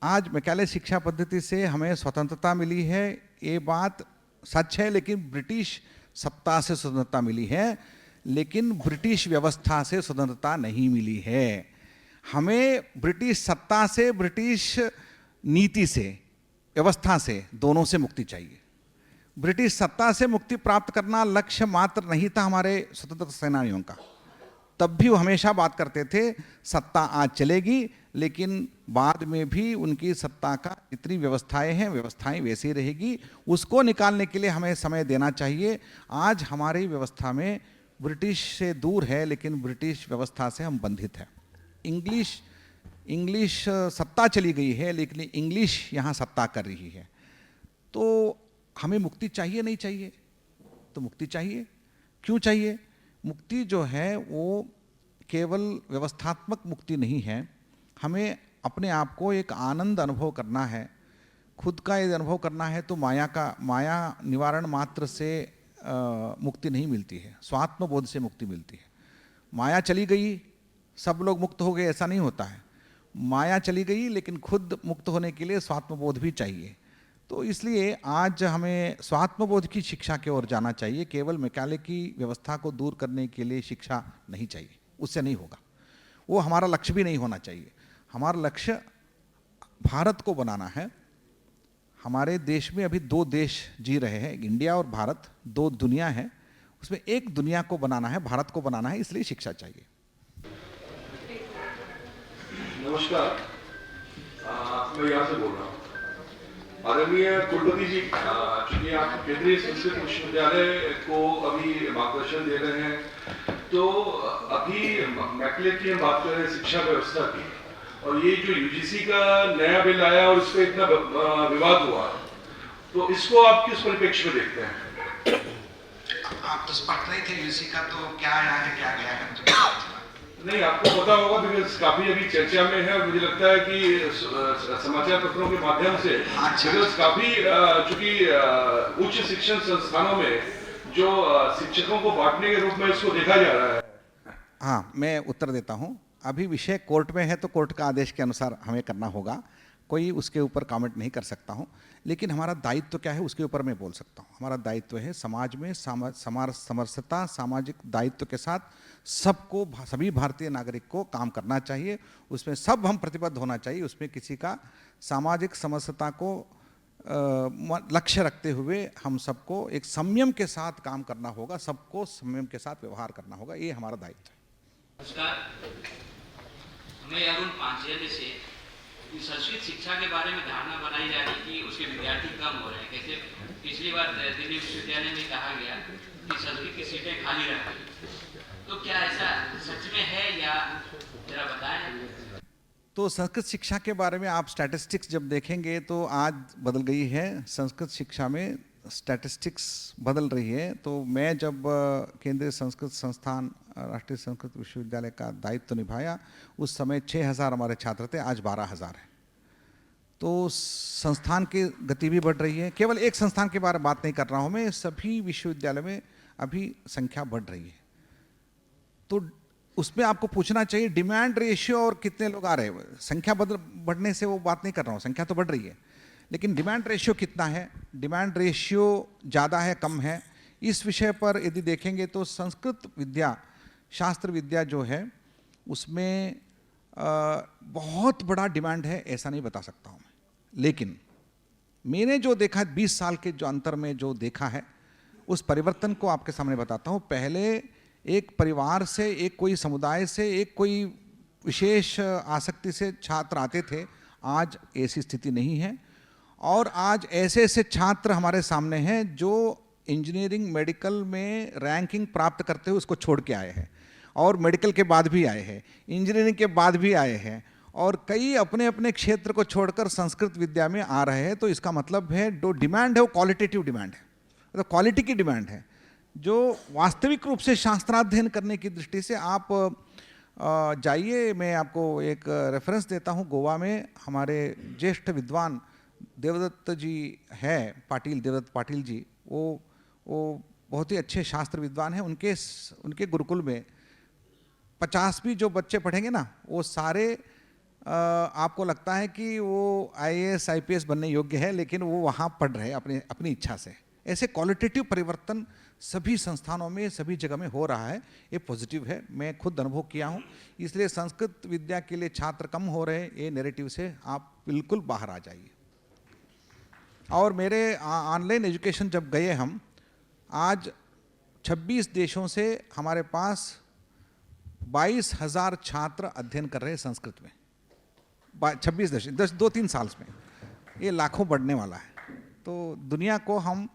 आज मैकाले शिक्षा पद्धति से हमें स्वतंत्रता मिली है, ये बात सच है, लेकिन ब्रिटिश सत्ता से स्वतंत्रता मिली है, लेकिन ब्रिटिश व्यवस्था से स्वतंत्रता नहीं मिली है। हमें ब्रिटिश सत्ता से, ब्रिटिश नीति से, व्यवस्था से, दोनों से मुक्ति चाहिए। ब्रिटिश सत्ता से मुक्ति प्राप्त करना लक्ष्य मात्र नहीं था हमारे स्वतंत्रता सेनानियों का। तब भी वो हमेशा बात करते थे सत्ता आज चलेगी, लेकिन बाद में भी उनकी सत्ता का जितनी व्यवस्थाएं हैं, व्यवस्थाएं वैसी रहेगी। उसको निकालने के लिए हमें समय देना चाहिए। आज हमारी व्यवस्था में ब्रिटिश से दूर है, लेकिन ब्रिटिश व्यवस्था से हम बंधित हैं। इंग्लिश सत्ता चली गई है, लेकिन इंग्लिश यहाँ सत्ता कर रही है। तो हमें मुक्ति चाहिए नहीं चाहिए? तो मुक्ति चाहिए। क्यों चाहिए? मुक्ति जो है वो केवल व्यवस्थात्मक मुक्ति नहीं है। हमें अपने आप को एक आनंद अनुभव करना है, खुद का यदि अनुभव करना है तो माया निवारण मात्र से मुक्ति नहीं मिलती है, स्वात्मबोध से मुक्ति मिलती है। माया चली गई, सब लोग मुक्त हो गए, ऐसा नहीं होता है। माया चली गई, लेकिन खुद मुक्त होने के लिए स्वात्मबोध भी चाहिए। तो इसलिए आज हमें स्वात्मबोध की शिक्षा की ओर जाना चाहिए। केवल मैकाले की व्यवस्था को दूर करने के लिए शिक्षा नहीं चाहिए, उससे नहीं होगा। वो हमारा लक्ष्य भी नहीं होना चाहिए। हमारा लक्ष्य भारत को बनाना है। हमारे देश में अभी दो देश जी रहे हैं, इंडिया और भारत, दो दुनिया है। उसमें एक दुनिया को बनाना है, भारत को बनाना है, इसलिए शिक्षा चाहिए। नमस्कार, मैं यहाँ से बोल रहा हूँ। आदरणीय कुलपति जी, चूंकि आप केंद्रीय संस्कृत विश्वविद्यालय को अभी मार्गदर्शन दे रहे हैं, तो अभी मैकले की हम बात कर रहे हैं शिक्षा व्यवस्था की, और ये जो यूजीसी का नया बिल आया और इस पर इतना विवाद हुआ, तो इसको आप किस परिप्रेक्ष्य में देखते हैं? आप तो पढ़ रहे थे यूजीसी का, तो क्या आया है क्या गया है? नहीं, आपको पता होगा, बिकॉज काफी अभी चर्चा में है, और मुझे लगता है कि समाचार पत्रों के माध्यम से बिकॉज काफी चूंकि उच्च शिक्षण संस्थानों में जो शिक्षकों को बांटने के रूप में इसको देखा जा रहा है। हाँ, मैं उत्तर देता हूँ। अभी विषय कोर्ट में है, तो कोर्ट का आदेश के अनुसार हमें करना होगा, कोई उसके ऊपर कमेंट नहीं कर सकता हूँ। लेकिन हमारा दायित्व क्या है उसके ऊपर मैं बोल सकता हूँ। हमारा दायित्व है समाज में समरसता, सामाजिक दायित्व के साथ सबको, सभी भारतीय नागरिक को काम करना चाहिए। उसमें सब हम प्रतिबद्ध होना चाहिए। उसमें किसी का सामाजिक समरसता को लक्ष्य रखते हुए हम सबको एक संयम के साथ काम करना होगा, सबको संयम के साथ व्यवहार करना होगा, ये हमारा दायित्व है। नमस्कार, मैं अरुण पांचेले से संस्कृत शिक्षा के बारे में धारणा बनाई जा रही थी, उसके विद्यार्थी कम हो रहे हैं। कैसे पिछली बार दिल्ली विश्वविद्यालय में कहा गया कि संस्कृत की सीटें खाली रह गई, तो क्या ऐसा सच में है या जरा बताएं। तो संस्कृत शिक्षा के बारे में आप स्टैटिस्टिक्स जब देखेंगे तो आज बदल गई है। संस्कृत शिक्षा में स्टैटिस्टिक्स बदल रही है। तो मैं जब केंद्रीय संस्कृत संस्थान राष्ट्रीय संस्कृत विश्वविद्यालय का दायित्व निभाया, उस समय 6000 हमारे छात्र थे, आज 12000 हैं। तो संस्थान की गति भी बढ़ रही है। केवल एक संस्थान के बारे में बात नहीं कर रहा हूँ मैं, सभी विश्वविद्यालय में अभी संख्या बढ़ रही है। तो उसमें आपको पूछना चाहिए डिमांड रेशियो और कितने लोग आ रहे हैं। संख्या बढ़ने से वो बात नहीं कर रहा हूँ, संख्या तो बढ़ रही है, लेकिन डिमांड रेशियो कितना है, डिमांड रेशियो ज़्यादा है कम है, इस विषय पर यदि देखेंगे तो संस्कृत विद्या, शास्त्र विद्या जो है उसमें बहुत बड़ा डिमांड है, ऐसा नहीं बता सकता हूँ मैं। लेकिन मैंने जो देखा 20 साल के जो अंतर में जो देखा है, उस परिवर्तन को आपके सामने बताता हूँ। पहले एक परिवार से, एक कोई समुदाय से, एक कोई विशेष आसक्ति से छात्र आते थे, आज ऐसी स्थिति नहीं है। और आज ऐसे ऐसे छात्र हमारे सामने हैं जो इंजीनियरिंग मेडिकल में रैंकिंग प्राप्त करते हुए उसको छोड़ के आए हैं, और मेडिकल के बाद भी आए हैं, इंजीनियरिंग के बाद भी आए हैं, और कई अपने अपने क्षेत्र को छोड़कर संस्कृत विद्या में आ रहे हैं। तो इसका मतलब है जो डिमांड है वो क्वालिटेटिव डिमांड है, मतलब क्वालिटी की डिमांड है। जो वास्तविक रूप से शास्त्राध्ययन करने की दृष्टि से आप जाइए, मैं आपको एक रेफरेंस देता हूँ। गोवा में हमारे ज्येष्ठ विद्वान देवदत्त जी है, पाटिल, देवदत्त पाटिल जी, वो बहुत ही अच्छे शास्त्र विद्वान हैं। उनके गुरुकुल में 50 भी जो बच्चे पढ़ेंगे ना, वो सारे आपको लगता है कि वो IAS IPS बनने योग्य है, लेकिन वो वहाँ पढ़ रहे हैं अपनी इच्छा से। ऐसे क्वालिटेटिव परिवर्तन सभी संस्थानों में, सभी जगह में हो रहा है, ये पॉजिटिव है। मैं खुद अनुभव किया हूँ। इसलिए संस्कृत विद्या के लिए छात्र कम हो रहे हैं, ये नैरेटिव से आप बिल्कुल बाहर आ जाइए। और मेरे ऑनलाइन एजुकेशन जब गए हम, आज 26 देशों से हमारे पास 22,000 छात्र अध्ययन कर रहे हैं संस्कृत में। 26 देश, 2-3 साल में ये लाखों बढ़ने वाला है। तो दुनिया को हम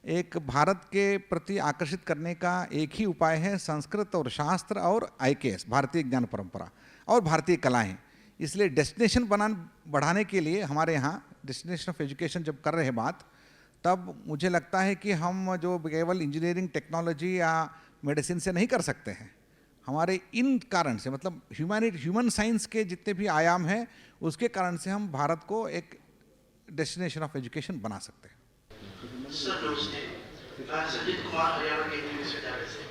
एक भारत के प्रति आकर्षित करने का एक ही उपाय है, संस्कृत और शास्त्र और IKS, भारतीय ज्ञान परंपरा और भारतीय कलाएं। इसलिए डेस्टिनेशन बढ़ाने के लिए हमारे यहाँ डेस्टिनेशन ऑफ एजुकेशन जब कर रहे हैं बात, तब मुझे लगता है कि हम जो केवल इंजीनियरिंग, टेक्नोलॉजी या मेडिसिन से नहीं कर सकते हैं। हमारे इन कारण से, मतलब ह्यूमन साइंस के जितने भी आयाम हैं, उसके कारण से हम भारत को एक डेस्टिनेशन ऑफ एजुकेशन बना सकते हैं। सर नमस्ते, मैं संजीत कुमार हरियाणा केंद्रीय विश्वविद्यालय से।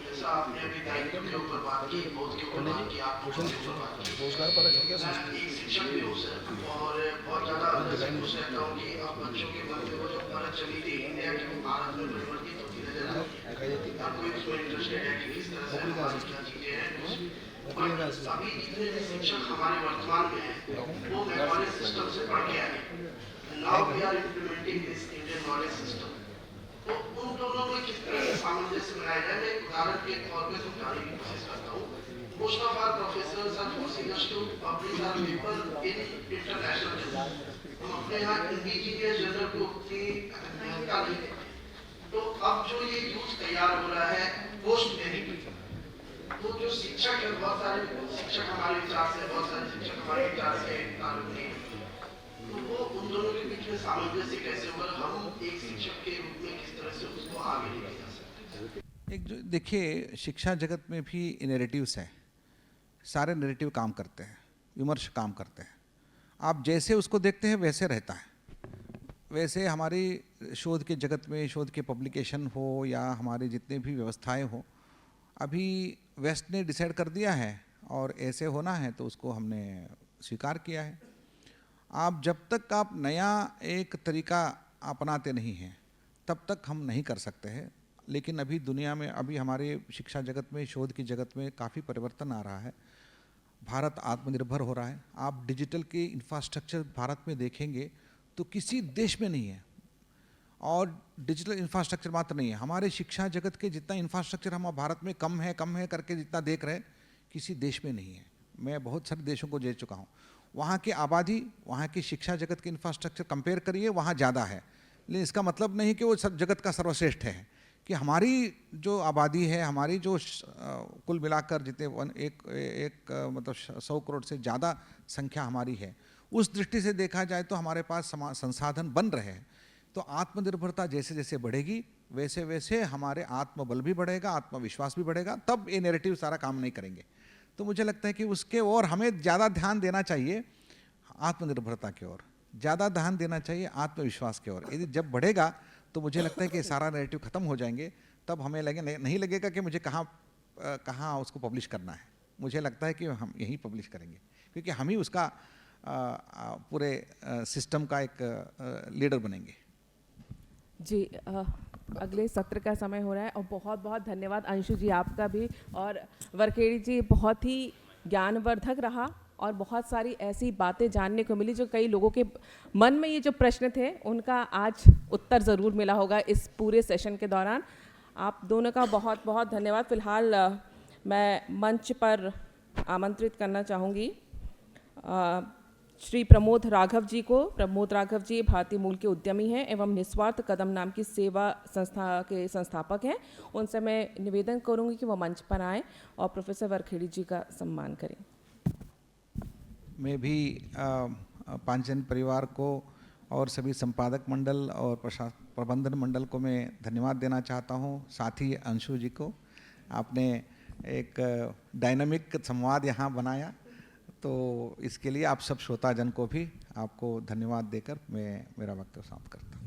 जैसा आपने अभी दायित्व के ऊपर बात की, बोध के ऊपर बात की, आप रोजगार पर मैं एक शिक्षक भी हूँ सर, और बहुत ज़्यादा खुश रहता हूँ कि आप बच्चों के मन में वो जो परत चली थी इंडिया की, वो भारत में परिवर्तित होती नजर आ रही है। आपको इसमें इंटरेस्टेड है कि किस तरह से हमारी क्या चीज़ें हैं। अभी जितने भी शिक्षक हमारे वर्तमान में हैं, वो मैकॉले सिस्टम से पढ़ के आए। Now we are implementing this Indian knowledge system. तो उन दोनों में किस तरह से सामंजस्य बनाया जाए। मैं एक उदाहरण के तौर पे समझाने की कोशिश करता हूँ। Most of our professors are forcing us to publish our paper in international journal. हम अपने यहाँ इंडिजीनियस जर्नल को उतनी महत्वता नहीं देते। तो अब जो ये यूज तैयार हो रहा है पोस्ट मेरिट, तो जो शिक्षक है, बहुत सारे शिक्षक हमारे विचार से, बहुत सारे शिक्षक हमारे विचार से ताल्लुक नहीं, तो वो उन दोनों के बीच में सामंजस्य कैसे होगा, हम एक शिक्षक के रूप में किस तरह से उसको आगे लेके जा सकते हैं। एक जो देखिए, शिक्षा जगत में भी नैरेटिव्स हैं, सारे नैरेटिव काम करते हैं, विमर्श काम करते हैं। आप जैसे उसको देखते हैं वैसे रहता है। वैसे हमारी शोध के जगत में, शोध के पब्लिकेशन हो या हमारी जितने भी व्यवस्थाएं हो, अभी वेस्ट ने डिसाइड कर दिया है और ऐसे होना है तो उसको हमने स्वीकार किया है। आप जब तक आप नया एक तरीका अपनाते नहीं हैं तब तक हम नहीं कर सकते हैं। लेकिन अभी दुनिया में, अभी हमारे शिक्षा जगत में, शोध की जगत में काफ़ी परिवर्तन आ रहा है। भारत आत्मनिर्भर हो रहा है। आप डिजिटल के इंफ्रास्ट्रक्चर भारत में देखेंगे तो किसी देश में नहीं है। और डिजिटल इंफ्रास्ट्रक्चर मात्र नहीं है, हमारे शिक्षा जगत के जितना इंफ्रास्ट्रक्चर हम भारत में कम है करके जितना देख रहे हैं, किसी देश में नहीं है। मैं बहुत सारे देशों को देख चुका हूँ, वहाँ की आबादी, वहाँ की शिक्षा जगत के इंफ्रास्ट्रक्चर कंपेयर करिए, वहाँ ज़्यादा है। लेकिन इसका मतलब नहीं कि वो सब जगत का सर्वश्रेष्ठ है। कि हमारी जो आबादी है, हमारी जो कुल मिलाकर जितने मतलब 100 करोड़ से ज़्यादा संख्या हमारी है, उस दृष्टि से देखा जाए तो हमारे पास संसाधन बन रहे हैं। तो आत्मनिर्भरता जैसे जैसे बढ़ेगी वैसे वैसे हमारे आत्मबल भी बढ़ेगा, आत्मविश्वास भी बढ़ेगा, तब ये नैरेटिव सारा काम नहीं करेंगे। तो मुझे लगता है कि उसके और हमें ज़्यादा ध्यान देना चाहिए, आत्मनिर्भरता की ओर ज़्यादा ध्यान देना चाहिए, आत्मविश्वास की ओर। यदि जब बढ़ेगा तो मुझे लगता है कि सारा नैरेटिव ख़त्म हो जाएंगे। तब हमें नहीं लगेगा कि मुझे कहाँ उसको पब्लिश करना है। मुझे लगता है कि हम यहीं पब्लिश करेंगे, क्योंकि हम ही उसका पूरे सिस्टम का एक लीडर बनेंगे। जी, अगले सत्र का समय हो रहा है और बहुत बहुत धन्यवाद अंशु जी आपका भी, और वरखेड़ी जी, बहुत ही ज्ञानवर्धक रहा और बहुत सारी ऐसी बातें जानने को मिली जो कई लोगों के मन में ये जो प्रश्न थे उनका आज उत्तर ज़रूर मिला होगा इस पूरे सेशन के दौरान। आप दोनों का बहुत बहुत धन्यवाद। फिलहाल मैं मंच पर आमंत्रित करना चाहूँगी श्री प्रमोद राघव जी को। प्रमोद राघव जी भारतीय मूल के उद्यमी हैं एवं निस्वार्थ कदम नाम की सेवा संस्था के संस्थापक हैं। उनसे मैं निवेदन करूंगी कि वो मंच पर आएँ और प्रोफेसर वरखेड़ी जी का सम्मान करें। मैं भी पांचजन परिवार को और सभी संपादक मंडल और प्रबंधन मंडल को मैं धन्यवाद देना चाहता हूँ। साथ ही अंशु जी को, आपने एक डायनामिक संवाद यहाँ बनाया, तो इसके लिए आप सब श्रोताजन को भी आपको धन्यवाद देकर मैं मेरा वक्तव्य समाप्त करता हूँ।